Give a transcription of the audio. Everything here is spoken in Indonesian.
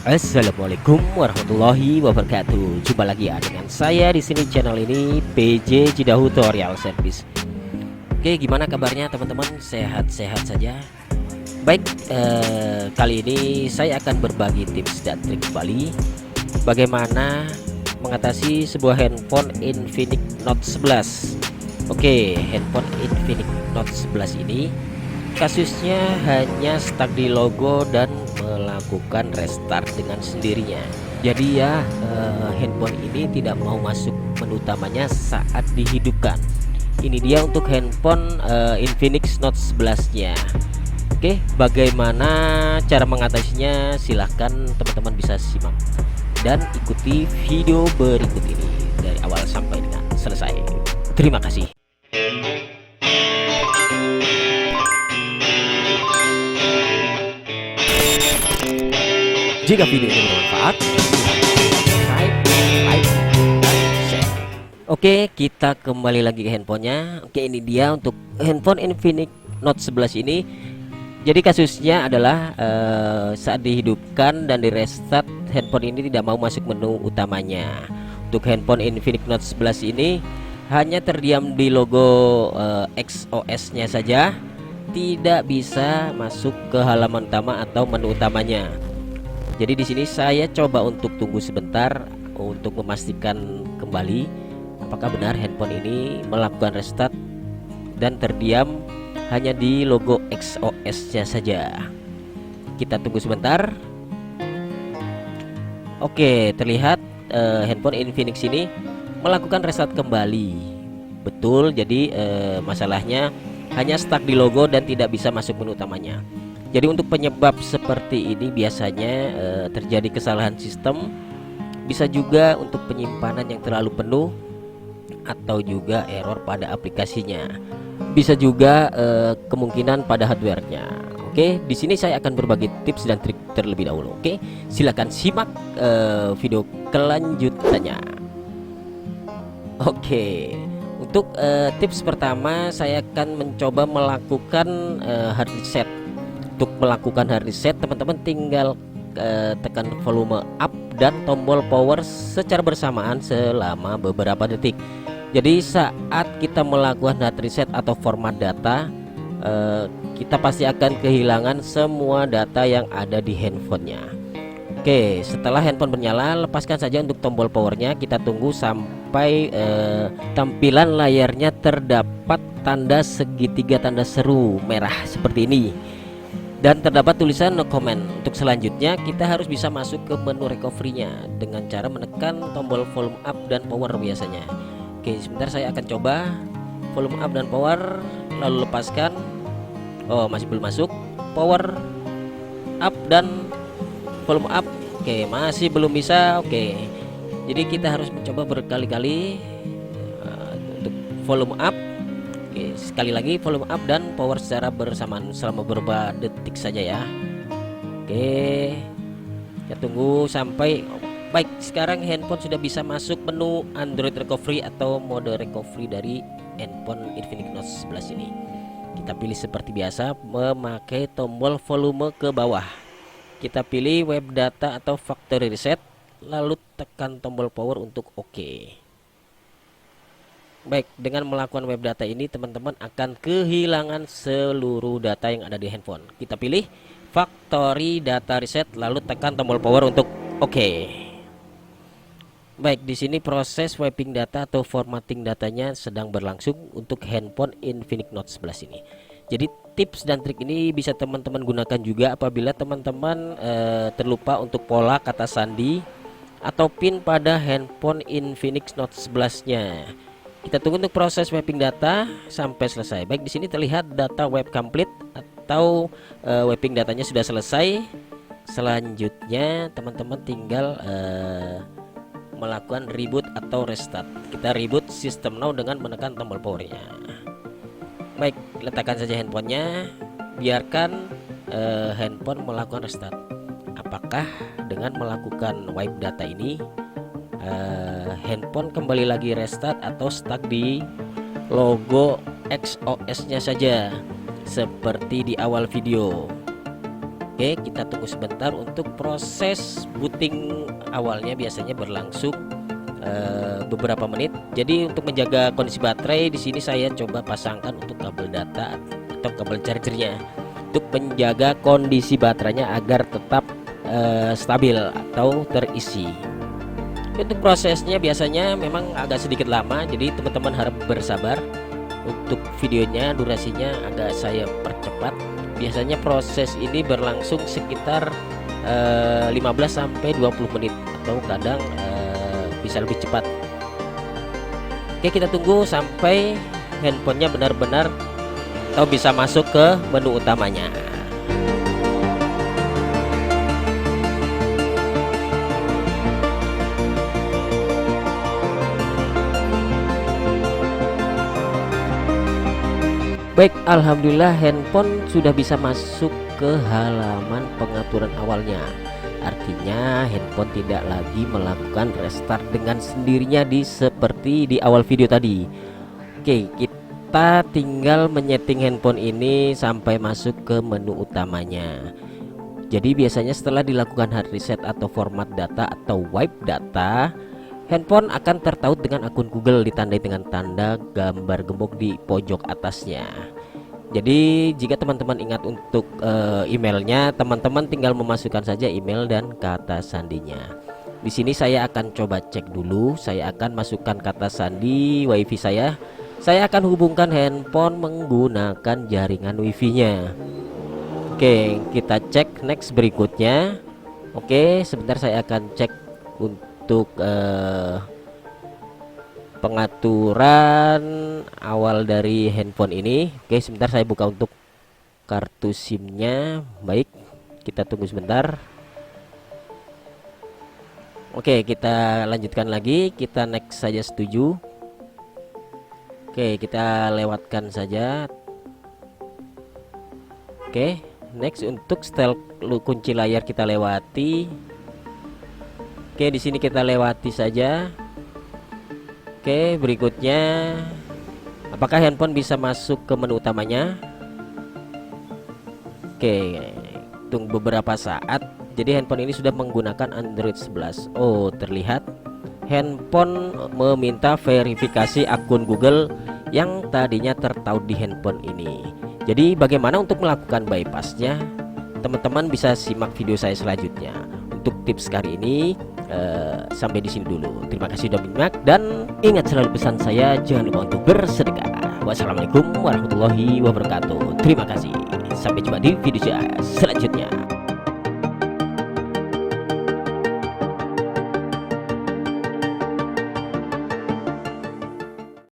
Assalamualaikum warahmatullahi wabarakatuh. Jumpa lagi ya dengan saya di sini channel ini PJ Cidahu Tutorial Service. Oke, gimana kabarnya teman-teman? Sehat-sehat saja. Baik, kali ini saya akan berbagi tips dan trik kembali bagaimana mengatasi sebuah handphone Infinix Note 11. Oke, handphone Infinix Note 11 ini kasusnya hanya stuck di logo dan melakukan restart dengan sendirinya. Jadi ya, handphone ini tidak mau masuk menu utamanya saat dihidupkan. Ini dia untuk handphone Infinix Note 11-nya. Oke, bagaimana cara mengatasinya? Silahkan teman-teman bisa simak dan ikuti video berikut ini dari awal sampai dengan selesai. Terima kasih. Jika video ini bermanfaat, like, dan share. Oke, kita kembali lagi ke handphonenya. Oke, ini dia untuk handphone Infinix Note 11 ini. Jadi kasusnya adalah saat dihidupkan dan di restart, handphone ini tidak mau masuk menu utamanya. Untuk handphone Infinix Note 11 ini hanya terdiam di logo XOS-nya saja, tidak bisa masuk ke halaman utama atau menu utamanya. Jadi di sini saya coba untuk tunggu sebentar untuk memastikan kembali apakah benar handphone ini melakukan restart dan terdiam hanya di logo XOS-nya saja. Kita tunggu sebentar. Oke, terlihat handphone Infinix ini melakukan restart kembali. Betul, jadi masalahnya hanya stuck di logo dan tidak bisa masuk menu utamanya. Jadi untuk penyebab seperti ini biasanya terjadi kesalahan sistem, bisa juga untuk penyimpanan yang terlalu penuh, atau juga error pada aplikasinya. Bisa juga kemungkinan pada hardwarenya. Oke, di sini saya akan berbagi tips dan trik terlebih dahulu. Oke, silakan simak video kelanjutannya. Oke, untuk tips pertama saya akan mencoba melakukan hard reset. Untuk melakukan hard reset, teman-teman tinggal tekan volume up dan tombol power secara bersamaan selama beberapa detik. Jadi saat kita melakukan hard reset atau format data, kita pasti akan kehilangan semua data yang ada di handphonenya. Oke, setelah handphone bernyala, lepaskan saja untuk tombol powernya. Kita tunggu sampai tampilan layarnya terdapat tanda segitiga tanda seru merah seperti ini dan terdapat tulisan no comment. Untuk selanjutnya kita harus bisa masuk ke menu recovery-nya dengan cara menekan tombol volume up dan power biasanya. Oke, sebentar saya akan coba volume up dan power, lalu lepaskan. Oh, masih belum masuk. Power up dan volume up. Oke, masih belum bisa. Oke, jadi kita harus mencoba berkali-kali untuk volume up. Oke, sekali lagi volume up dan power secara bersamaan selama beberapa detik saja ya. Oke, kita tunggu sampai baik. Sekarang handphone sudah bisa masuk menu Android Recovery atau mode recovery dari handphone Infinix Note 11 ini. Kita pilih seperti biasa, memakai tombol volume ke bawah. Kita pilih web data atau factory reset, lalu tekan tombol power untuk OK. Baik, dengan melakukan web data ini teman-teman akan kehilangan seluruh data yang ada di handphone. Kita pilih factory data reset, lalu tekan tombol power untuk OK. Baik, di sini proses wiping data atau formatting datanya sedang berlangsung untuk handphone Infinix Note 11 ini. Jadi tips dan trik ini bisa teman-teman gunakan juga apabila teman-teman terlupa untuk pola kata sandi atau PIN pada handphone Infinix Note 11-nya. Kita tunggu untuk proses wiping data sampai selesai. Baik, di sini terlihat data web complete atau wiping datanya sudah selesai. Selanjutnya teman-teman tinggal melakukan reboot atau restart. Kita reboot system now dengan menekan tombol powernya. Baik, letakkan saja handphonenya, biarkan handphone melakukan restart. Apakah dengan melakukan wipe data ini handphone kembali lagi restart atau stuck di logo XOS-nya saja seperti di awal video? Oke, kita tunggu sebentar untuk proses booting awalnya biasanya berlangsung beberapa menit. Jadi untuk menjaga kondisi baterai di sini saya coba pasangkan untuk kabel data atau kabel chargernya untuk menjaga kondisi baterainya agar tetap stabil atau terisi. Untuk prosesnya biasanya memang agak sedikit lama, jadi teman-teman harap bersabar. Untuk videonya durasinya agak saya percepat. Biasanya proses ini berlangsung sekitar 15 sampai 20 menit atau kadang bisa lebih cepat. Oke, kita tunggu sampai handphonenya benar-benar atau bisa masuk ke menu utamanya. Baik, alhamdulillah handphone sudah bisa masuk ke halaman pengaturan awalnya. Artinya handphone tidak lagi melakukan restart dengan sendirinya seperti di awal video tadi. Oke, kita tinggal menyeting handphone ini sampai masuk ke menu utamanya. Jadi biasanya setelah dilakukan hard reset atau format data atau wipe data, handphone akan tertaut dengan akun Google ditandai dengan tanda gambar gembok di pojok atasnya. Jadi jika teman-teman ingat untuk emailnya, teman-teman tinggal memasukkan saja email dan kata sandinya. Di sini saya akan coba cek dulu. Saya akan masukkan kata sandi WiFi saya. Saya akan hubungkan handphone menggunakan jaringan WiFi-nya. Oke, kita cek next berikutnya. Oke, sebentar saya akan cek untuk pengaturan awal dari handphone ini. Oke, sebentar saya buka untuk kartu SIM-nya. Baik, kita tunggu sebentar. Oke, kita lanjutkan lagi. Kita next saja, setuju. Oke, kita lewatkan saja. Oke, next untuk setel kunci layar kita lewati. Oke, di sini kita lewati saja. Oke, berikutnya apakah handphone bisa masuk ke menu utamanya? Oke, tunggu beberapa saat. Jadi handphone ini sudah menggunakan Android 11. Oh, terlihat handphone meminta verifikasi akun Google yang tadinya tertaut di handphone ini. Jadi bagaimana untuk melakukan bypassnya? Teman-teman bisa simak video saya selanjutnya. Untuk tips kali ini sampai di sini dulu. Terima kasih sudah menyimak dan ingat selalu pesan saya, jangan lupa untuk bersedekah. Wassalamualaikum warahmatullahi wabarakatuh. Terima kasih. Sampai jumpa di video saya selanjutnya.